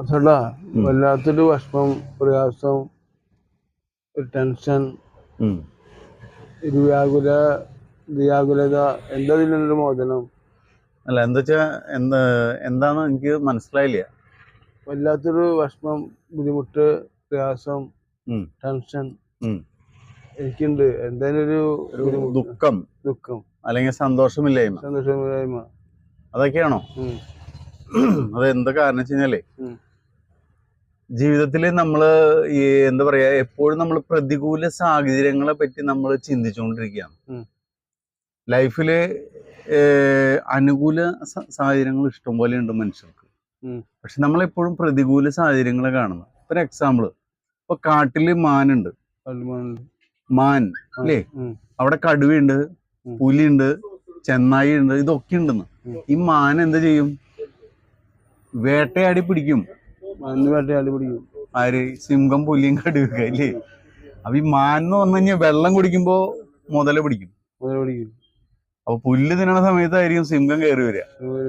ചേട്ടാ വല്ലാത്തൊരു വിഷമം, പ്രയാസം, ഒരു ടെൻഷൻ, ഒരു വ്യാകുലത, എന്താ ഇതിനൊരു മോചനം? അല്ല എന്താ വെച്ചാ എന്താന്ന് എനിക്ക് മനസ്സിലായില്ല. വല്ലാത്തൊരു വിഷമം, ബുദ്ധിമുട്ട്, പ്രയാസം, ടെൻഷൻ എനിക്കുണ്ട്. എന്തായാലും ഒരു ദുഃഖം അല്ലെങ്കിൽ സന്തോഷമില്ലായ്മ അതൊക്കെയാണോ? അത് എന്താ കാരണം വെച്ച് കഴിഞ്ഞാലേ, ജീവിതത്തിൽ നമ്മള് എന്താ പറയാ, എപ്പോഴും നമ്മൾ പ്രതികൂല സാഹചര്യങ്ങളെ പറ്റി നമ്മൾ ചിന്തിച്ചുകൊണ്ടിരിക്കുകയാണ്. ലൈഫില് അനുകൂല സാഹചര്യങ്ങൾ ഇഷ്ടംപോലെ ഉണ്ട് മനുഷ്യർക്ക്. പക്ഷെ നമ്മളെപ്പോഴും പ്രതികൂല സാഹചര്യങ്ങളെ കാണുന്നു. ഒരു എക്സാമ്പിൾ, ഇപ്പൊ കാട്ടില് മാനുണ്ട്, മാൻ അല്ലേ, അവിടെ കടുവയുണ്ട്, പുലിയുണ്ട്, ചെന്നായി ഉണ്ട്, ഇതൊക്കെ ഉണ്ടെന്ന്. ഈ മാൻ എന്ത് ചെയ്യും? വേട്ടയാടി പിടിക്കും. ആര്? സിംഹം, പുലിയും, കടുവയൊക്കെ അല്ലേ. അപ്പൊ ഈ മാൻ എന്ന് പറഞ്ഞു കഴിഞ്ഞാൽ വെള്ളം കുടിക്കുമ്പോ മുതല പിടിക്കും. അപ്പൊ പുല്ല് തിന്നണ സമയത്തായിരിക്കും സിംഹം കയറി വരിക,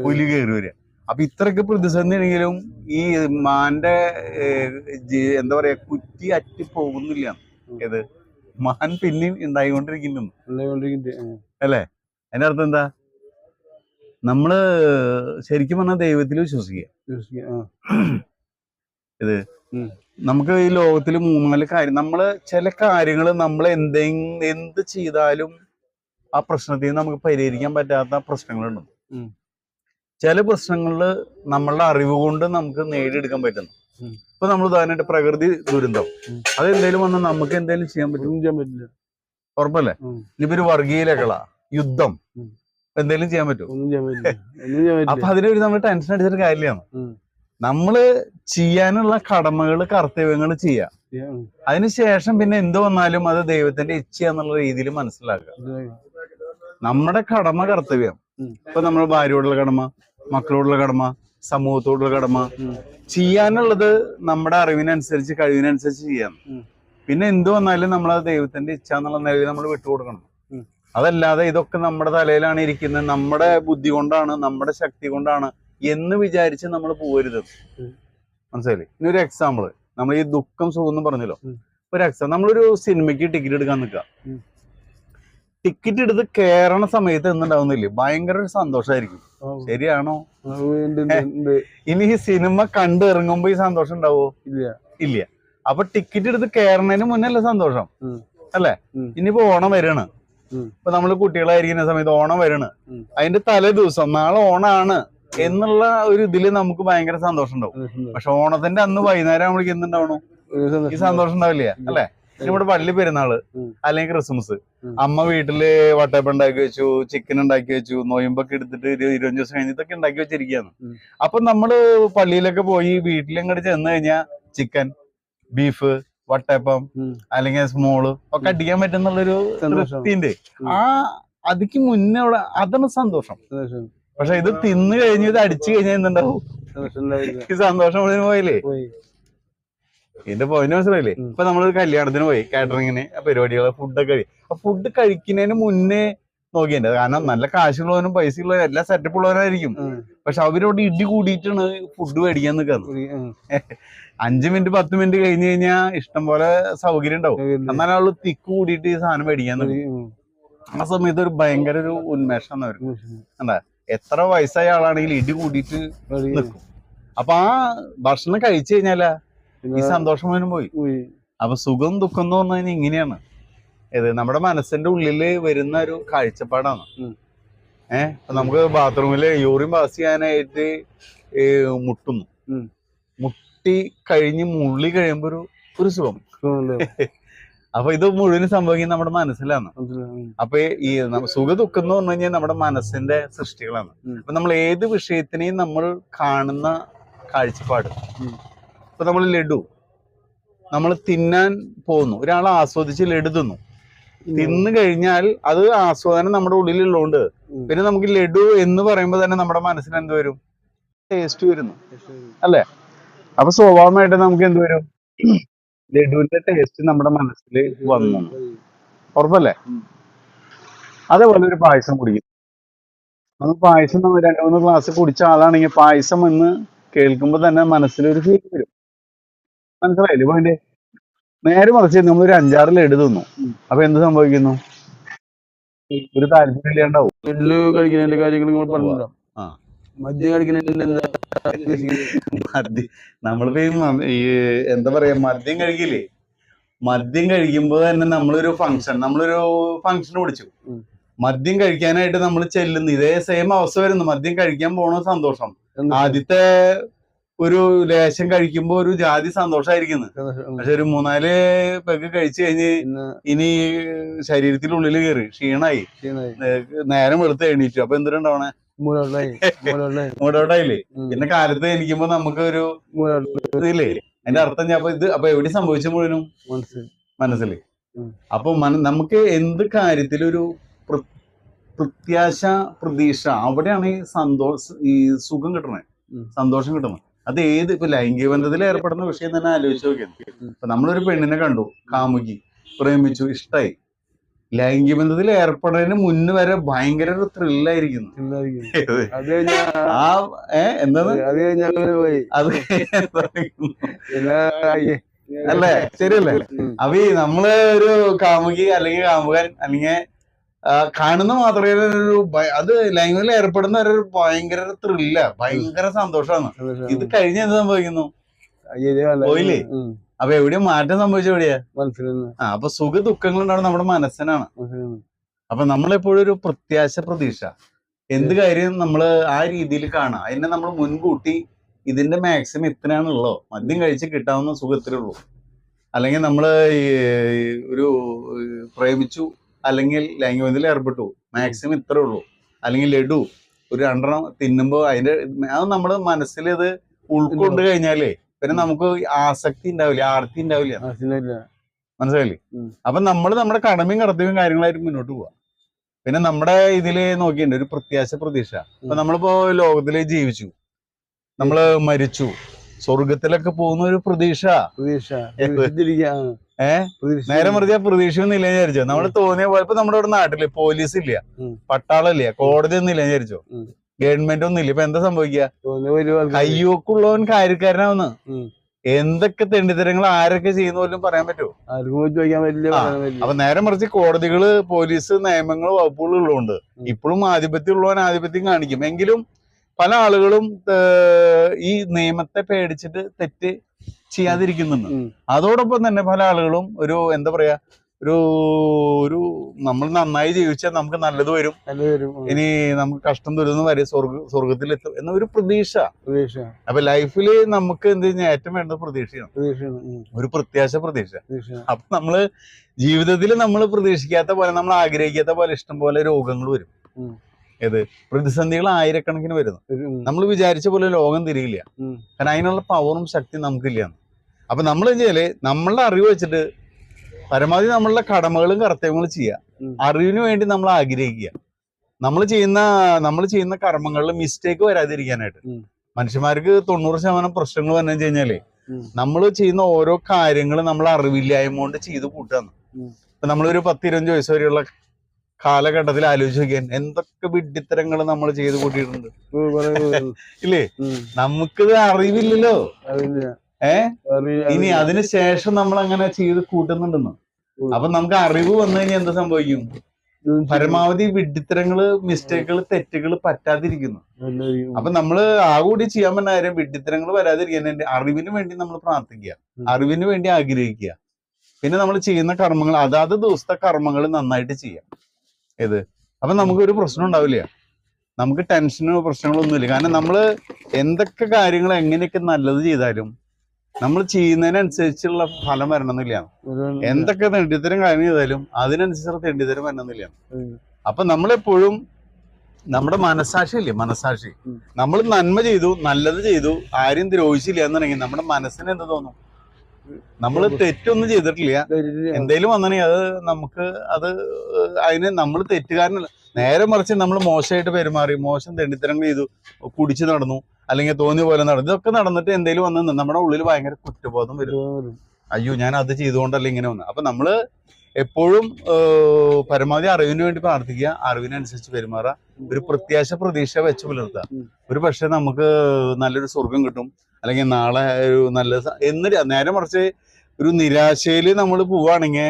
പുലി കയറി വരിക. അപ്പൊ ഇത്രയൊക്കെ പ്രതിസന്ധി ആണെങ്കിലും ഈ മാന്റെ എന്താ പറയാ, കുറ്റി അറ്റി പോകുന്നില്ല. ഏത്? മാൻ പിന്നെയും ഉണ്ടായിക്കൊണ്ടിരിക്കുന്നു അല്ലേ. അതിന്റെ അർത്ഥം എന്താ? നമ്മള് ശരിക്കും പറഞ്ഞാൽ ദൈവത്തിൽ വിശ്വസിക്കുക. ഇത് നമുക്ക് ഈ ലോകത്തിൽ 3-4 കാര്യം, നമ്മള് ചില കാര്യങ്ങൾ നമ്മൾ എന്ത് ചെയ്താലും ആ പ്രശ്നത്തിൽ നമുക്ക് പരിഹരിക്കാൻ പറ്റാത്ത പ്രശ്നങ്ങളുണ്ട്. ചില പ്രശ്നങ്ങളില് നമ്മളുടെ അറിവ് കൊണ്ട് നമുക്ക് നേടിയെടുക്കാൻ പറ്റുന്നു. ഇപ്പൊ നമ്മൾ ഉദാഹരണമായിട്ട് പ്രകൃതി ദുരന്തം, അതെന്തേലും വന്നാൽ നമുക്ക് എന്തേലും ചെയ്യാൻ പറ്റില്ല? ഉറപ്പല്ലേ? ഇനിയിപ്പോ ഒരു വർഗീയതകള, യുദ്ധം, എന്തേലും ചെയ്യാൻ പറ്റുമോ? അപ്പൊ അതിനൊരു നമ്മൾ ടെൻഷൻ അടിച്ചിട്ട് കാര്യമാണ്. നമ്മള് ചെയ്യാനുള്ള കടമകള്, കർത്തവ്യങ്ങൾ ചെയ്യാം. അതിനുശേഷം പിന്നെ എന്ത് വന്നാലും അത് ദൈവത്തിന്റെ ഇച്ഛ എന്നുള്ള രീതിയിൽ മനസ്സിലാക്കുക. നമ്മുടെ കടമ, കർത്തവ്യം, ഇപ്പൊ നമ്മൾ ഭാര്യയോടുള്ള കടമ, മക്കളോടുള്ള കടമ, സമൂഹത്തോടുള്ള കടമ, ചെയ്യാനുള്ളത് നമ്മുടെ അറിവിനനുസരിച്ച്, കഴിവിനനുസരിച്ച് ചെയ്യാം. പിന്നെ എന്ത് വന്നാലും നമ്മൾ അത് ദൈവത്തിന്റെ ഇച്ഛ എന്നുള്ള നിലയിൽ നമ്മൾ വിട്ടുകൊടുക്കണം. അതല്ലാതെ ഇതൊക്കെ നമ്മുടെ തലയിലാണ് ഇരിക്കുന്നത്, നമ്മുടെ ബുദ്ധി കൊണ്ടാണ്, നമ്മുടെ ശക്തി കൊണ്ടാണ് എന്ന് വിചാരിച്ച് നമ്മൾ പോകരുത്. മനസ്സിലായില്ലേ? ഇനി ഒരു എക്സാമ്പിള്, നമ്മൾ ഈ ദുഃഖം സുഖം എന്ന് പറഞ്ഞല്ലോ. ഒരു എക്സാമ്പിൾ, നമ്മളൊരു സിനിമയ്ക്ക് ടിക്കറ്റ് എടുക്കാൻ നിൽക്കുക. ടിക്കറ്റ് എടുത്ത് കയറണ സമയത്ത് എന്തുണ്ടാവുന്നില്ലേ? ഭയങ്കര ഒരു സന്തോഷമായിരിക്കും. ശരിയാണോ? ഇനി ഈ സിനിമ കണ്ടു ഇറങ്ങുമ്പോ ഈ സന്തോഷം ഉണ്ടാവോ? ഇല്ല. അപ്പൊ ടിക്കറ്റ് എടുത്ത് കയറണതിന് മുന്നല്ലേ സന്തോഷം, അല്ലേ? ഇനിയിപ്പോ ഓണം വരണം. ഇപ്പൊ നമ്മള് കുട്ടികളായിരിക്കുന്ന സമയത്ത് ഓണം വരണം, അതിന്റെ തലേ ദിവസം നാളെ ഓണാണ് എന്നുള്ള ഒരു ഇതില് നമുക്ക് ഭയങ്കര സന്തോഷം ഉണ്ടാവും. പക്ഷെ ഓണത്തിന്റെ അന്ന് വൈകുന്നേരം ആകുമ്പോഴേക്കും എന്തുണ്ടാവണം? ഈ സന്തോഷം ഉണ്ടാവില്ല, അല്ലേ? ഇവിടെ പള്ളി പെരുന്നാള് അല്ലെങ്കിൽ ക്രിസ്മസ്, അമ്മ വീട്ടില് വട്ടയപ്പം ഉണ്ടാക്കി വെച്ചു, ചിക്കൻ ഉണ്ടാക്കി വെച്ചു, നോയമ്പൊക്കെ എടുത്തിട്ട് 20 ദിവസം കഴിഞ്ഞിട്ടൊക്കെ ഉണ്ടാക്കി വെച്ചിരിക്കുകയാണ്. അപ്പൊ നമ്മള് പള്ളിയിലൊക്കെ പോയി വീട്ടിലങ്ങോട്ട് ചെന്ന് കഴിഞ്ഞാൽ ചിക്കൻ, ബീഫ്, വട്ടയപ്പം അല്ലെങ്കിൽ സ്മോള് ഒക്കെ അടിക്കാൻ പറ്റുന്നുള്ളൊരു തൃപ്തിന്റെ അതിക്ക് മുന്നേ അതാണ് സന്തോഷം. പക്ഷെ ഇത് തിന്നു കഴിഞ്ഞ് ഇത് അടിച്ചു കഴിഞ്ഞാൽ എന്തുണ്ടാവും? ഈ സന്തോഷം മുഴുവൻ പോയില്ലേ? ഇതിന്റെ പോയിന്റ് മനസ്സിലായില്ലേ? ഇപ്പൊ നമ്മളൊരു കല്യാണത്തിന് പോയി, കാറ്ററിങ്ങിന് പരിപാടികൾ, ഫുഡൊക്കെ കഴിയും. അപ്പൊ ഫുഡ് കഴിക്കുന്നതിന് മുന്നേ നോക്കിയതിന്റെ, കാരണം നല്ല കാശുള്ളവനും പൈസ ഉള്ളവനും എല്ലാം സെറ്റപ്പ് ഉള്ളവരായിരിക്കും. പക്ഷെ അവരോട് ഇടി കൂടിയിട്ടാണ് ഫുഡ് മേടിക്കാൻ നിൽക്കുന്നത്. 5 മിനിറ്റ് 10 മിനിറ്റ് കഴിഞ്ഞ് കഴിഞ്ഞാൽ ഇഷ്ടം പോലെ സൗകര്യം ഉണ്ടാവും, എന്നാലും അവള് തിക്ക് കൂടിയിട്ട് ഈ സാധനം മേടിക്കാൻ നിൽക്കും. ആ സമയത്ത് ഒരു ഭയങ്കര ഒരു ഉന്മേഷമാണ് അവർക്ക്. എന്താ, എത്ര വയസ്സായ ആളാണെങ്കിൽ ഇടി കൂടിയിട്ട് നിൽക്കും. അപ്പൊ ആ ഭക്ഷണം കഴിച്ചു കഴിഞ്ഞാലാ ഈ സന്തോഷം മുഴുവൻ പോയി. അപ്പൊ സുഖം ദുഃഖം എന്ന് പറഞ്ഞു കഴിഞ്ഞാൽ ഇങ്ങനെയാണ്. ഇത് നമ്മുടെ മനസ്സിന്റെ ഉള്ളില് വരുന്ന ഒരു കാഴ്ചപ്പാടാണ്. അപ്പൊ നമുക്ക് ബാത്റൂമില് യൂറിൻ പാസ് ചെയ്യാനായിട്ട് മുട്ടുന്നു, മുട്ടി കഴിഞ്ഞ് മുള്ളി കഴിയുമ്പോ ഒരു സുഖം. അപ്പൊ ഇത് മുഴുവൻ സംഭവിക്കുന്നത് നമ്മുടെ മനസ്സിലാണ്. അപ്പൊ ഈ സുഖ ദുഃഖം എന്ന് പറഞ്ഞു കഴിഞ്ഞാൽ നമ്മുടെ മനസ്സിന്റെ സൃഷ്ടികളാണ്. അപ്പൊ നമ്മൾ ഏത് വിഷയത്തിനെയും നമ്മൾ കാണുന്ന കാഴ്ചപ്പാട്. ഇപ്പൊ നമ്മൾ ലഡു നമ്മൾ തിന്നാൻ പോകുന്നു, ഒരാൾ ആസ്വദിച്ച് ലഡു തിന്നു കഴിഞ്ഞാൽ അത് ആസ്വാദനം നമ്മുടെ ഉള്ളിലുള്ളതുകൊണ്ട് പിന്നെ നമുക്ക് ലഡു എന്ന് പറയുമ്പോൾ തന്നെ നമ്മുടെ മനസ്സിന് എന്ത് വരും? ടേസ്റ്റ് വരുന്നു, അല്ലേ? അപ്പൊ സ്വാഭാവികമായിട്ട് നമുക്ക് എന്ത് വരും? ലഡുവിന്റെ ടേസ്റ്റ് നമ്മുടെ മനസ്സിൽ വന്നു, ഉറപ്പല്ലേ? അതേപോലെ ഒരു പായസം കുടിക്കും. നമ്മൾ പായസം 2-3 ഗ്ലാസ് കുടിച്ച ആളാണെങ്കിൽ പായസം എന്ന് കേൾക്കുമ്പോ തന്നെ മനസ്സിലൊരു ഫീൽ വരും. മനസ്സിലായില്ലേ പോയിന്റ്? നേരെ മറിച്ച് നമ്മളൊരു 5-6 ലഡു തിന്നു, അപ്പൊ എന്ത് സംഭവിക്കുന്നു? ഒരു താല്പര്യം ഇല്ലാണ്ടാവും. എള്ളു കഴിക്കുന്നതിന്റെ കാര്യങ്ങൾ നിങ്ങൾ പറഞ്ഞല്ലോ. ആ മദ്യം കഴിക്കുന്നതിന്റെ എന്താ ഉദ്ദേശിക്കുന്നത്? മദ്യം നമ്മളിപ്പോ ഈ എന്താ പറയാ, മദ്യം കഴിക്കില്ലേ? മദ്യം കഴിക്കുമ്പോ തന്നെ നമ്മളൊരു ഫംഗ്ഷൻ വിളിച്ചു. മദ്യം കഴിക്കാനായിട്ട് നമ്മൾ ചെല്ലുന്നു, ഇതേ സെയിം അവസ്ഥ വരുന്നു. മദ്യം കഴിക്കാൻ പോണ സന്തോഷം ആദ്യത്തെ ഒരു ലേശം കഴിക്കുമ്പോ ഒരു ജാതി സന്തോഷമായിരിക്കുന്നു. പക്ഷെ ഒരു 3-4 പെഗ് കഴിച്ചു കഴിഞ്ഞ് ഇനി ശരീരത്തിനുള്ളിൽ കയറി ക്ഷീണായി, നേരം വെളുത്ത് എണീറ്റു. അപ്പൊ എന്തിനുണ്ടാവണേ? മൂടൗട്ടായില്ലേ? പിന്നെ കാലത്ത് എണീക്കുമ്പോ നമുക്ക് ഒരു ഇതില്ലേ? അതിന്റെ അർത്ഥം ഞാൻ അപ്പൊ എവിടെ സംഭവിച്ച മുഴുവനും മനസ്സിൽ. അപ്പൊ നമുക്ക് എന്ത് കാര്യത്തിലൊരു പ്രത്യാശ, പ്രതീക്ഷ, അവിടെയാണ് ഈ സുഖം കിട്ടണേ, സന്തോഷം കിട്ടുന്നത്. അത് ഏത് ഇപ്പൊ ലൈംഗിക ബന്ധത്തിൽ ഏർപ്പെടുന്ന വിഷയം തന്നെ ആലോചിച്ച് നോക്കിയത്. ഇപ്പൊ നമ്മളൊരു പെണ്ണിനെ കണ്ടു, കാമുകി, പ്രേമിച്ചു, ഇഷ്ടായി. ലൈംഗിക ബന്ധത്തിൽ ഏർപ്പെടുന്നതിന് മുന്നേ വരെ ഭയങ്കര ഒരു ത്രില്ലായിരിക്കുന്നു. എന്താണ് അത് അല്ലേ? ശരിയല്ലേ? അപ്പൊ ഈ നമ്മള് ഒരു കാമുകി അല്ലെങ്കിൽ കാമുകൻ അല്ലെങ്കിൽ കാണുന്ന മാത്രമേ അത് ലൈംഗികത്തിൽ ഏർപ്പെടുന്ന ഒരു ഭയങ്കര ത്രില്ല, ഭയങ്കര സന്തോഷമാണ്. ഇത് കഴിഞ്ഞ എന്ത് സംഭവിക്കുന്നു? പോയില്ലേ? അപ്പൊ എവിടെയും മാറ്റം സംഭവിച്ച എവിടെയാ? അപ്പൊ സുഖ ദുഃഖങ്ങൾ ഉണ്ടാവുന്നത് നമ്മുടെ മനസ്സിനാണ്. അപ്പൊ നമ്മളെപ്പോഴും ഒരു പ്രത്യാശ, പ്രതീക്ഷ, എന്ത് കാര്യം നമ്മള് ആ രീതിയിൽ കാണാം. അതിനെ നമ്മൾ മുൻകൂട്ടി ഇതിന്റെ മാക്സിമം ഇത്രയാണുള്ളൂ, മദ്യം കഴിച്ച് കിട്ടാവുന്ന സുഖത്തിലേ ഉള്ളൂ. അല്ലെങ്കിൽ നമ്മള് ഒരു പ്രേമിച്ചു അല്ലെങ്കിൽ ലൈംഗിക ബന്ധത്തിൽ ഏർപ്പെട്ടു, മാക്സിമം ഇത്രേ ഉള്ളൂ. അല്ലെങ്കിൽ ലഡു ഒരു 2 തിന്നുമ്പോ അതിന്റെ അത് നമ്മുടെ മനസ്സിൽ ഇത് ഉൾക്കൊണ്ട് കഴിഞ്ഞാലേ പിന്നെ നമുക്ക് ആസക്തി ഉണ്ടാവില്ല, ആർത്തി ഉണ്ടാവില്ല. മനസ്സിലായില്ലേ? അപ്പൊ നമ്മുടെ കടമയും കർത്തവ്യവും കാര്യങ്ങളായിട്ട് മുന്നോട്ട് പോവാ. പിന്നെ നമ്മുടെ ഇതില് നോക്കിയിട്ടുണ്ട് ഒരു പ്രത്യാശ, പ്രതീക്ഷ. ഇപ്പൊ നമ്മളിപ്പോ ലോകത്തില് ജീവിച്ചു, നമ്മള് മരിച്ചു, സ്വർഗത്തിലൊക്കെ പോകുന്ന ഒരു പ്രതീക്ഷ. നേരെ മറിച്ച് പ്രതീക്ഷയൊന്നും ഇല്ലെന്ന് വിചാരിച്ചോ? നമ്മള് തോന്നിയ പോലെ ഇപ്പൊ നമ്മുടെ ഇവിടെ നാട്ടില് പോലീസ് ഇല്ല, പട്ടാളം ഇല്ല, കോടതി ഒന്നും ഇല്ലെന്ന് വിചാരിച്ചോ? ഗവൺമെന്റ് ഒന്നും ഇല്ല. ഇപ്പൊ എന്താ സംഭവിക്കുക? കയ്യൊക്കുള്ളവൻ കാര്യക്കാരനാവുന്ന. എന്തൊക്കെ തെണ്ടിത്തരങ്ങൾ ആരൊക്കെ ചെയ്യുന്ന പോലും പറയാൻ പറ്റുമോ? അപ്പൊ നേരെ മറിച്ച് കോടതികള്, പോലീസ്, നിയമങ്ങൾ, വകുപ്പുകൾ ഉള്ളതുകൊണ്ട് ഇപ്പോഴും ആധിപത്യം ഉള്ളവൻ ആധിപത്യം കാണിക്കും. എങ്കിലും പല ആളുകളും ഈ നിയമത്തെ പേടിച്ചിട്ട് തെറ്റ് ചെയ്യാതിരിക്കുന്നുണ്ട്. അതോടൊപ്പം തന്നെ പല ആളുകളും ഒരു എന്താ പറയാ, ഒരു നമ്മൾ നന്നായി ജീവിച്ചാൽ നമുക്ക് നല്ലത് വരും, ഇനി നമുക്ക് കഷ്ടം ദുരിതം വരെ സ്വർഗത്തിലെത്തും എന്നൊരു പ്രതീക്ഷ. അപ്പൊ ലൈഫില് നമുക്ക് എന്ത് കഴിഞ്ഞാൽ ഏറ്റവും വേണ്ടത് പ്രതീക്ഷയാണ്, ഒരു പ്രത്യാശ, പ്രതീക്ഷ. അപ്പൊ നമ്മള് ജീവിതത്തിൽ നമ്മൾ പ്രതീക്ഷിക്കാത്ത പോലെ, നമ്മൾ ആഗ്രഹിക്കാത്ത പോലെ ഇഷ്ടം പോലെ രോഗങ്ങൾ വരും. ഏത് പ്രതിസന്ധികൾ ആയിരക്കണക്കിന് വരുന്നു. നമ്മൾ വിചാരിച്ച പോലെ ലോകം തിരിയില്ല, കാരണം അതിനുള്ള പവറും ശക്തിയും നമുക്കില്ല. അപ്പൊ നമ്മൾ വെച്ചാല് നമ്മളുടെ അറിവ് വെച്ചിട്ട് പരമാവധി നമ്മളുടെ കടമകളും കർത്തവ്യങ്ങളും ചെയ്യുക. അറിവിന് വേണ്ടി നമ്മൾ ആഗ്രഹിക്കുക. നമ്മൾ ചെയ്യുന്ന കർമ്മങ്ങളിൽ മിസ്റ്റേക്ക് വരാതിരിക്കാനായിട്ട്. മനുഷ്യന്മാർക്ക് 90% പ്രശ്നങ്ങൾ വന്നു കഴിഞ്ഞാലേ നമ്മൾ ചെയ്യുന്ന ഓരോ കാര്യങ്ങളും നമ്മൾ അറിവില്ലായ്മ കൊണ്ട് ചെയ്ത് കൂട്ടാന്ന്. ഇപ്പൊ നമ്മളൊരു 10-20 വയസ്സ് വരെയുള്ള കാലഘട്ടത്തിൽ ആലോചിച്ച് നോക്കിയാൽ എന്തൊക്കെ വിഡ്ഢിത്തരങ്ങൾ നമ്മൾ ചെയ്ത് കൂട്ടിയിട്ടുണ്ട് ഇല്ലേ? നമുക്കിത് അറിവില്ലല്ലോ. ഇനി അതിനുശേഷം നമ്മൾ അങ്ങനെ ചെയ്ത് കൂട്ടുന്നുണ്ടെന്ന്. അപ്പൊ നമുക്ക് അറിവ് വന്നു കഴിഞ്ഞാൽ എന്ത് സംഭവിക്കും? പരമാവധി വിഡ്ഢിത്തരങ്ങള്, മിസ്റ്റേക്കുകൾ, തെറ്റുകൾ പറ്റാതിരിക്കുന്നു. അപ്പൊ നമ്മള് കൂടി ചെയ്യാൻ പറ്റുന്ന കാര്യം വിഡ്ഢിത്തരങ്ങൾ വരാതിരിക്കാൻ അറിവിന് വേണ്ടി നമ്മൾ പ്രാർത്ഥിക്കുക, അറിവിന് വേണ്ടി ആഗ്രഹിക്കുക. പിന്നെ നമ്മൾ ചെയ്യുന്ന കർമ്മങ്ങൾ, അതാത് ദിവസത്തെ കർമ്മങ്ങൾ നന്നായിട്ട് ചെയ്യാം. അപ്പൊ നമുക്കൊരു പ്രശ്നം ഉണ്ടാവില്ല, നമുക്ക് ടെൻഷനോ പ്രശ്നങ്ങളോ ഒന്നുമില്ല. കാരണം നമ്മള് എന്തൊക്കെ കാര്യങ്ങൾ എങ്ങനെയൊക്കെ നല്ലത് ചെയ്താലും നമ്മൾ ചെയ്യുന്നതിനനുസരിച്ചുള്ള ഫലം വരണമെന്നില്ല. എന്തൊക്കെ തെണ്ടിത്തരം കാര്യം ചെയ്താലും അതിനനുസരിച്ച് തെണ്ടിത്തരം വരണമെന്നില്ല. അപ്പൊ നമ്മളെപ്പോഴും നമ്മുടെ മനസാക്ഷി നമ്മൾ നന്മ ചെയ്തു, നല്ലത് ചെയ്തു, ആരും ദ്രോഹിച്ചില്ല എന്നുണ്ടെങ്കിൽ നമ്മുടെ മനസ്സിന് എന്ത് തോന്നും? നമ്മൾ തെറ്റൊന്നും ചെയ്തിട്ടില്ല, എന്തേലും വന്നിട്ടുണ്ടെങ്കിൽ അത് നമുക്ക് അതിന് നമ്മൾ തെറ്റുകാരനല്ല. നേരെ മറിച്ച് നമ്മൾ മോശമായിട്ട് പെരുമാറി, മോശം തെണ്ടിത്തരങ്ങൾ ചെയ്തു, കുടിച്ചു നടന്നു, അല്ലെങ്കിൽ തോന്നിയ പോലെ നടന്നു, ഇതൊക്കെ നടന്നിട്ട് എന്തേലും വന്ന് നമ്മുടെ ഉള്ളിൽ ഭയങ്കര കുറ്റബോധം വരും. അയ്യോ, ഞാൻ അത് ചെയ്തുകൊണ്ടല്ല ഇങ്ങനെ വന്നു. അപ്പൊ നമ്മള് എപ്പോഴും പരമാവധി അറിവിന് വേണ്ടി പ്രാർത്ഥിക്കുക, അറിവിനനുസരിച്ച് പെരുമാറുക, ഒരു പ്രത്യാശ വെച്ച് പുലർത്തുക. ഒരു പക്ഷെ നമുക്ക് നല്ലൊരു സ്വർഗം കിട്ടും, അല്ലെങ്കിൽ നാളെ ഒരു നല്ല എന്നിട്ട് നേരെ മറിച്ച് ഒരു നിരാശയിൽ നമ്മൾ പോവുകയാണെങ്കിൽ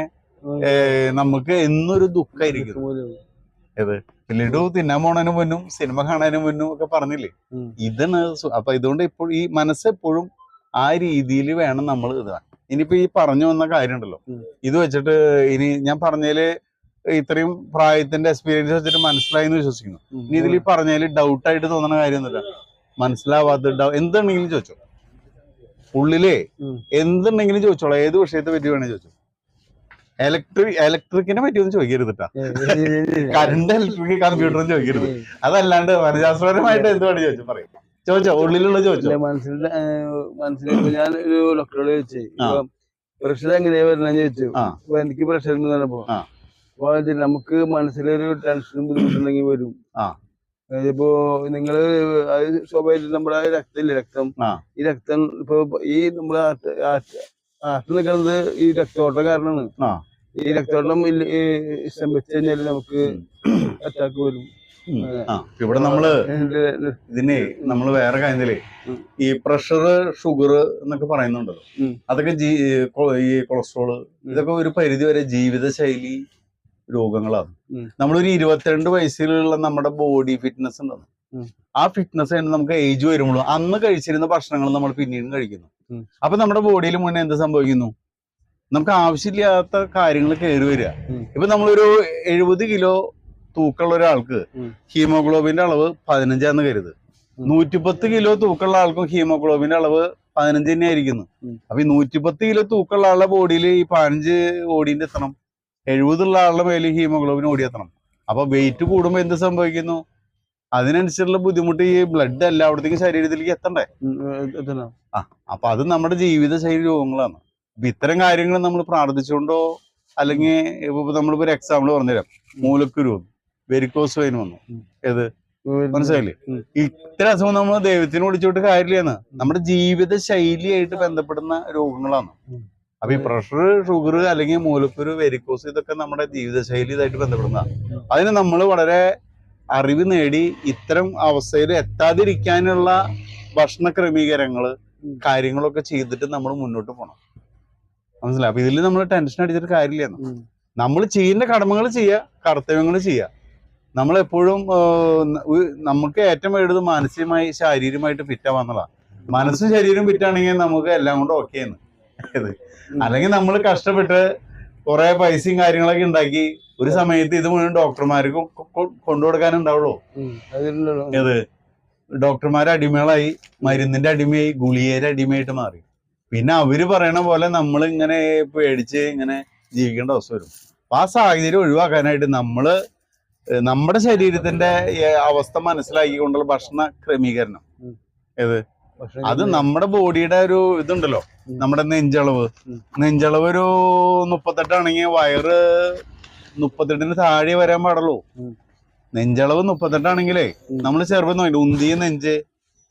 നമുക്ക് എന്നൊരു ദുഃഖമായിരിക്കും. ഏത് ലഡു തിന്നാൻ പോണതിന് മുന്നും സിനിമ കാണാനും മുന്നും ഒക്കെ പറഞ്ഞില്ലേ, ഇതാണ്. അപ്പൊ ഇതുകൊണ്ട് ഇപ്പോൾ ഈ മനസ്സെപ്പോഴും ആ രീതിയിൽ വേണം നമ്മൾ ഇതാ. ഇനിയിപ്പോ ഈ പറഞ്ഞു വന്ന കാര്യം ഉണ്ടല്ലോ, ഇത് വെച്ചിട്ട് ഇനി ഞാൻ പറഞ്ഞതില് ഇത്രയും പ്രായത്തിന്റെ എക്സ്പീരിയൻസ് വെച്ചിട്ട് മനസ്സിലായി എന്ന് വിശ്വസിക്കുന്നു. ഇനി ഇതിൽ ഈ പറഞ്ഞതിൽ ഡൗട്ടായിട്ട് തോന്നുന്ന കാര്യമൊന്നുമില്ല. മനസ്സിലാവാത്ത എന്തുണ്ടെങ്കിലും ചോദിച്ചോ, ഉള്ളിലേ എന്തുണ്ടെങ്കിലും ചോദിച്ചോളാം, ഏത് വിഷയത്തെ പറ്റി വേണേ ചോദിച്ചോ. ഇലക്ട്രിക്കിനെ പറ്റിയൊന്നും ചോദിക്കരുത്, കറണ്ട് ഇലക്ട്രിക് കമ്പ്യൂട്ടറും ചോദിക്കരുത്. അതല്ലാണ്ട് മനഃശാസ്ത്രപരമായിട്ട് എന്ത് വേണം ചോദിച്ചു പറയും, ചോദിച്ചോ, ഉള്ളിലുള്ള ചോദിച്ചോ. മനസ്സിലായി. ഞാൻ ഒരു ഡോക്ടറോട് ചോദിച്ചേ പ്രഷർ എങ്ങനെയാ വരുന്നതെന്ന് ചോദിച്ചു. അപ്പൊ എനിക്ക് പ്രഷർ എന്ന് പറഞ്ഞപ്പോ നമുക്ക് മനസ്സിലൊരു ടെൻഷനും ബുദ്ധിമുട്ടുണ്ടെങ്കിൽ വരും. ഇപ്പോ നിങ്ങള് അത് സ്വാഭാവികമായിട്ട് നമ്മുടെ രക്തം ഈ രക്തം ഇപ്പൊ ഈ നമ്മുടെ ആർട്ട് നിൽക്കുന്നത് ഈ രക്തോട്ടം കാരണമാണ്. ഈ രക്തോട്ടം വെച്ച് കഴിഞ്ഞാല് നമുക്ക് അറ്റാക്ക് വരും. ഇവിടെ നമ്മള് വേറെ കാര്യത്തില് ഈ പ്രഷർ, ഷുഗർ എന്നൊക്കെ പറയുന്നുണ്ടല്ലോ, അതൊക്കെ ഈ കൊളസ്ട്രോള്, ഇതൊക്കെ ഒരു പരിധി വരെ ജീവിതശൈലി രോഗങ്ങളാണ്. നമ്മളൊരു 22 വയസ്സിലുള്ള നമ്മുടെ ബോഡി ഫിറ്റ്നസ് ഉണ്ടെന്ന്, ആ ഫിറ്റ്നസ് തന്നെ നമുക്ക് ഏജ് വരുമ്പോഴും അന്ന് കഴിച്ചിരുന്ന ഭക്ഷണങ്ങൾ നമ്മൾ പിന്നീടും കഴിക്കുന്നു. അപ്പൊ നമ്മുടെ ബോഡിയിൽ മുന്നേ എന്ത് സംഭവിക്കുന്നു, നമുക്ക് ആവശ്യമില്ലാത്ത കാര്യങ്ങൾ കയറി വരിക. ഇപ്പൊ നമ്മളൊരു 70 കിലോ തൂക്കമുള്ള ഒരാൾക്ക് ഹീമോഗ്ലോബിന്റെ അളവ് 15 കരുത്, 110 കിലോ തൂക്കമുള്ള ആൾക്കും ഹീമോഗ്ലോബിന്റെ അളവ് 15 തന്നെ ആയിരിക്കുന്നു. അപ്പൊ ഈ 110 കിലോ തൂക്കമുള്ള ആളുടെ ബോഡിയിൽ ഈ 15 ഓടിന്റെ എത്തണം, 70 ഉള്ള ആളുടെ മേലിൽ ഹീമോഗ്ലോബിൻ ഓടിയെത്തണം. അപ്പൊ വെയിറ്റ് കൂടുമ്പോ എന്ത് സംഭവിക്കുന്നു, അതിനനുസരിച്ചുള്ള ബുദ്ധിമുട്ട് ഈ ബ്ലഡ് എല്ലായിടത്തേക്കും ശരീരത്തിലേക്ക് എത്തണ്ടേ. അപ്പൊ അത് നമ്മുടെ ജീവിതശൈലി രോഗങ്ങളാണ്. അപ്പൊ ഇത്തരം കാര്യങ്ങൾ നമ്മൾ പ്രാർത്ഥിച്ചുകൊണ്ടോ, അല്ലെങ്കിൽ ഇപ്പൊ നമ്മളിപ്പോ ഒരു എക്സാമ്പിൾ പറഞ്ഞുതരാം, മൂലക്കുരു, വെരിക്കോസ് വെയിൻ വന്നു, ഏത് മനസ്സിലായില്ലേ, ഇത്തരം അസുഖം നമ്മൾ ദൈവത്തിന് വിളിച്ചോട്ട് കാര്യമില്ലെന്ന്, നമ്മുടെ ജീവിത ശൈലിയായിട്ട് ബന്ധപ്പെടുന്ന രോഗങ്ങളാണ്. അപ്പൊ ഈ പ്രഷർ, ഷുഗർ, അല്ലെങ്കിൽ മൂലക്കുരു, വെരിക്കോസ്, ഇതൊക്കെ നമ്മുടെ ജീവിതശൈലി ഇതായിട്ട് ബന്ധപ്പെടുന്ന. അതിന് നമ്മൾ വളരെ അറിവ് നേടി ഇത്തരം അവസ്ഥയിൽ എത്താതിരിക്കാനുള്ള ഭക്ഷണ ക്രമീകരണങ്ങള്, കാര്യങ്ങളൊക്കെ ചെയ്തിട്ട് നമ്മൾ മുന്നോട്ട് പോകണം. മനസ്സിലായി. അപ്പൊ ഇതിൽ നമ്മൾ ടെൻഷൻ അടിച്ചിട്ട് കാര്യമില്ല. നമ്മൾ ചെയ്യുന്ന കടമകൾ ചെയ്യുക, കർത്തവ്യങ്ങൾ ചെയ്യുക. നമ്മളെപ്പോഴും നമുക്ക് ഏറ്റവും വേണ്ടത് മാനസികമായി ശാരീരികമായിട്ട് ഫിറ്റ് ആവാന്നുള്ളതാണ്. മനസ്സും ശരീരവും ഫിറ്റാണെങ്കിൽ നമുക്ക് എല്ലാം കൊണ്ട് ഓക്കെയാണ്. അല്ലെങ്കിൽ നമ്മൾ കഷ്ടപ്പെട്ട് കുറെ പൈസയും കാര്യങ്ങളൊക്കെ ഉണ്ടാക്കി ഒരു സമയത്ത് ഇത് മുഴുവൻ ഡോക്ടർമാർക്ക് കൊണ്ടുകൊടുക്കാനുണ്ടാവുള്ളൂ. ഏത് ഡോക്ടർമാരെ അടിമകളായി, മരുന്നിന്റെ അടിമയായി, ഗുളികയുടെ അടിമയായിട്ട് മാറി. പിന്നെ അവര് പറയണ പോലെ നമ്മൾ ഇങ്ങനെ പേടിച്ച് ഇങ്ങനെ ജീവിക്കേണ്ട അവസ്ഥ വരും. അപ്പൊ ആ സാഹചര്യം ഒഴിവാക്കാനായിട്ട് നമ്മള് നമ്മുടെ ശരീരത്തിന്റെ അവസ്ഥ മനസ്സിലാക്കിക്കൊണ്ടുള്ള ഭക്ഷണ ക്രമീകരണം, ഏത് അത് നമ്മുടെ ബോഡിയുടെ ഒരു ഇതുണ്ടല്ലോ, നമ്മുടെ നെഞ്ചളവ് ഒരു 38 ആണെങ്കിൽ വയറ് 38-ന് താഴെ വരാൻ പാടുള്ളൂ. നെഞ്ചളവ് 38 ആണെങ്കിലേ നമ്മൾ ചെറുപ്പം നോക്കി ഉന്തിയ നെഞ്ച്,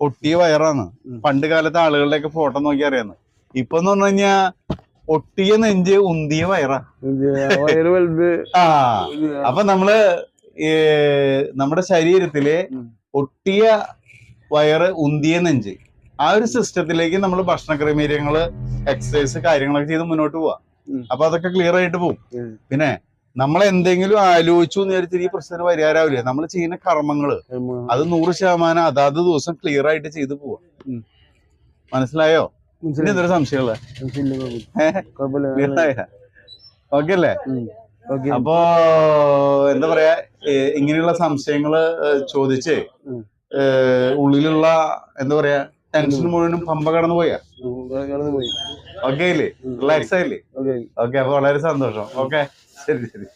ഒട്ടിയ വയറാണ്. പണ്ട് കാലത്തെ ആളുകളുടെയൊക്കെ ഫോട്ടോ നോക്കി അറിയാന്ന്. ഇപ്പൊ എന്ന് പറഞ്ഞു കഴിഞ്ഞാ ഒട്ടിയ നെഞ്ച്, ഉന്തിയ വയറാ. അപ്പൊ നമ്മള് നമ്മുടെ ശരീരത്തിലെ ഒട്ടിയ വയറ്, ഉന്തിയ നെഞ്ച്, ആ ഒരു സിസ്റ്റത്തിലേക്ക് നമ്മൾ ഭക്ഷണ ക്രമീകരണങ്ങള്, എക്സസൈസ്, കാര്യങ്ങളൊക്കെ ചെയ്ത് മുന്നോട്ട് പോവാ. അപ്പൊ അതൊക്കെ ക്ലിയർ ആയിട്ട് പോകും. പിന്നെ നമ്മൾ എന്തെങ്കിലും ആലോചിച്ചു എന്ന് വിചാരിച്ചിട്ട് ഈ പ്രശ്നത്തിന് പരിഹാരമാവില്ല. നമ്മൾ ചെയ്യുന്ന കർമ്മങ്ങള് അത് 100% അതാത് ദിവസം ക്ലിയർ ആയിട്ട് ചെയ്തു പോവാ. മനസ്സിലായോ? ഇനി എന്തൊരു സംശയമുള്ള ഓക്കെ അല്ലേ? അപ്പോ എന്താ പറയാ, ഇങ്ങനെയുള്ള സംശയങ്ങള് ചോദിച്ച് ഉള്ളിലുള്ള എന്താ പറയാ ടെൻഷൻ മുഴുവനും പമ്പ കടന്നു പോയാ. ഓക്കെ ഇല്ലേ? റിലാക്സ് ആയില്ലേ? ഓക്കെ. അപ്പൊ വളരെ സന്തോഷം. ഓക്കെ, ശരി.